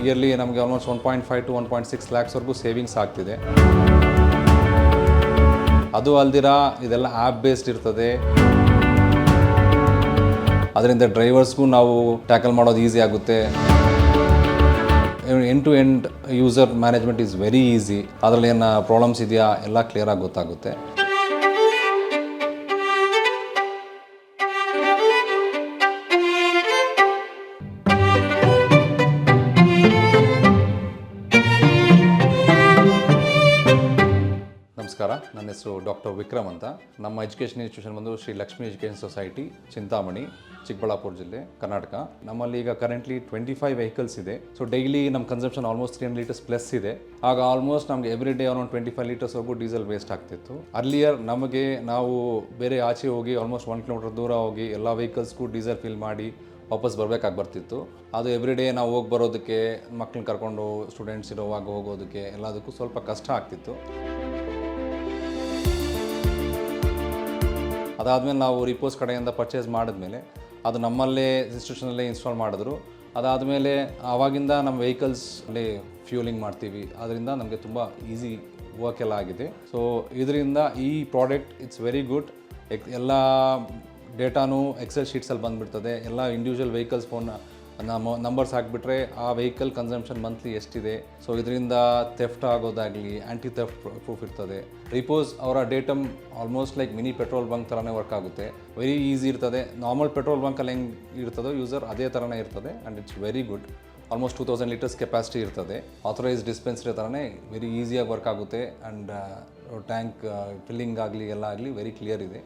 Yearly ನಮಗೆ almost 1.5 to 1.6 ಲ್ಯಾಕ್ಸ್ವರೆಗೂ savings ಆಗ್ತಿದೆ. ಅದು ಅಲ್ದಿರ ಇದೆಲ್ಲ ಆ್ಯಪ್ ಬೇಸ್ಡ್ ಇರ್ತದೆ. ಅದರಿಂದ ಡ್ರೈವರ್ಸ್ಗೂ ನಾವು ಟ್ಯಾಕಲ್ ಮಾಡೋದು ಈಸಿ ಆಗುತ್ತೆ. End to end user management is very easy. ಅದರಲ್ಲಿ ಏನು ಪ್ರಾಬ್ಲಮ್ಸ್ ಇದೆಯಾ ಎಲ್ಲ ಕ್ಲಿಯರಾಗಿ ಗೊತ್ತಾಗುತ್ತೆ. ನಮಸ್ಕಾರ, ನನ್ನ ಹೆಸರು ಡಾಕ್ಟರ್ ವಿಕ್ರಮ್ ಅಂತ. ನಮ್ಮ ಎಜುಕೇಷನ್ ಇನ್ಸ್ಟಿಟ್ಯೂಷನ್ ಬಂದು ಶ್ರೀ ಲಕ್ಷ್ಮೀ ಎಜುಕೇಷನ್ ಸೊಸೈಟಿ, ಚಿಂತಾಮಣಿ, ಚಿಕ್ಕಬಳ್ಳಾಪುರ ಜಿಲ್ಲೆ, ಕರ್ನಾಟಕ. ನಮ್ಮಲ್ಲಿ ಈಗ ಕರೆಂಟ್ಲಿ 25 ವೆಹಿಕಲ್ಸ್ ಇದೆ. ಸೊ ಡೈಲಿ ನಮ್ಮ ಕನ್ಸಂಪ್ಷನ್ ಆಲ್ಮೋಸ್ಟ್ 300 ಲೀಟರ್ಸ್ ಪ್ಲಸ್ ಇದೆ. ಆಗ ಆಲ್ಮೋಸ್ಟ್ ನಮಗೆ ಎವ್ರಿ ಡೇ ಅರೌಂಡ್ 25 ಲೀಟರ್ಸ್ವರೆಗೂ ಡೀಸೆಲ್ ವೇಸ್ಟ್ ಆಗ್ತಿತ್ತು. ಅರ್ಲಿಯರ್ ನಾವು ಬೇರೆ ಆಚೆ ಹೋಗಿ ಆಲ್ಮೋಸ್ಟ್ 1 ಕಿಲೋಮೀಟರ್ ದೂರ ಹೋಗಿ ಎಲ್ಲ ವೆಹಿಕಲ್ಸ್ಗೂ ಡೀಸೆಲ್ ಫಿಲ್ ಮಾಡಿ ವಾಪಸ್ ಬರಬೇಕಾಗಿ ಬರ್ತಿತ್ತು. ಅದು ಎವ್ರಿ ಡೇ ನಾವು ಹೋಗಿ ಬರೋದಕ್ಕೆ, ಮಕ್ಕಳನ್ನ ಕರ್ಕೊಂಡು ಸ್ಟೂಡೆಂಟ್ಸ್ ಇರೋವಾಗ ಹೋಗೋದಕ್ಕೆ ಎಲ್ಲದಕ್ಕೂ ಸ್ವಲ್ಪ ಕಷ್ಟ ಆಗ್ತಿತ್ತು. ಅದಾದಮೇಲೆ ನಾವು ರಿಪೋಸ್ ಕಡೆಯಿಂದ ಪರ್ಚೇಸ್ ಮಾಡಿದ್ಮೇಲೆ ಅದು ನಮ್ಮಲ್ಲೇ ಇನ್ಸ್ಟಿಟ್ಯೂಷನಲ್ಲೇ ಇನ್ಸ್ಟಾಲ್ ಮಾಡಿದ್ರು. ಅದಾದಮೇಲೆ ಆವಾಗಿಂದ ನಮ್ಮ ವೆಹಿಕಲ್ಸಲ್ಲಿ ಫ್ಯೂಲಿಂಗ್ ಮಾಡ್ತೀವಿ. ಅದರಿಂದ ನಮಗೆ ತುಂಬ ಈಸಿ ವರ್ಕ್ ಎಲ್ಲ ಆಗಿದೆ. ಸೊ ಇದರಿಂದ ಈ ಪ್ರಾಡಕ್ಟ್ ಇಟ್ಸ್ ವೆರಿ ಗುಡ್. ಎಲ್ಲ ಡೇಟಾನು ಎಕ್ಸೆಲ್ ಶೀಟ್ಸಲ್ಲಿ ಬಂದುಬಿಡ್ತದೆ. ಎಲ್ಲ ಇಂಡಿವಿಜುವಲ್ ವೆಹಿಕಲ್ಸ್ ಫೋನ್ ನಂಬರ್ಸ್ ಹಾಕಿಬಿಟ್ರೆ ಆ ವೆಹಿಕಲ್ ಕನ್ಸಂಪ್ಷನ್ ಮಂತ್ಲಿ ಎಷ್ಟಿದೆ. ಸೊ ಇದರಿಂದ ಥೆಫ್ಟ್ ಆಗೋದಾಗಲಿ ಆ್ಯಂಟಿ ಥೆಫ್ಟ್ ಪ್ರೂಫ್ ಇರ್ತದೆ. ರಿಪೋಸ್ ಅವರ datum almost like mini petrol bunk ಥರನೇ ವರ್ಕ್ ಆಗುತ್ತೆ. ವೆರಿ ಈಸಿ ಇರ್ತದೆ. ನಾರ್ಮಲ್ ಪೆಟ್ರೋಲ್ ಬಂಕಲ್ಲಿ ಹೆಂಗೆ ಇರ್ತದೋ ಯೂಸರ್ ಅದೇ ಥರನೇ ಇರ್ತದೆ. And it's very good. Almost 2000 litres capacity ಇರ್ತದೆ. ಆಥರೈಸ್ಡ್ ಡಿಸ್ಪೆನ್ಸರಿ ಥರನೇ ವೆರಿ ಈಸಿಯಾಗಿ ವರ್ಕ್ ಆಗುತ್ತೆ. ಆ್ಯಂಡ್ ಟ್ಯಾಂಕ್ ಫಿಲ್ಲಿಂಗ್ ಆಗಲಿ ಎಲ್ಲ ಆಗಲಿ ವೆರಿ ಕ್ಲಿಯರ್ ಇದೆ.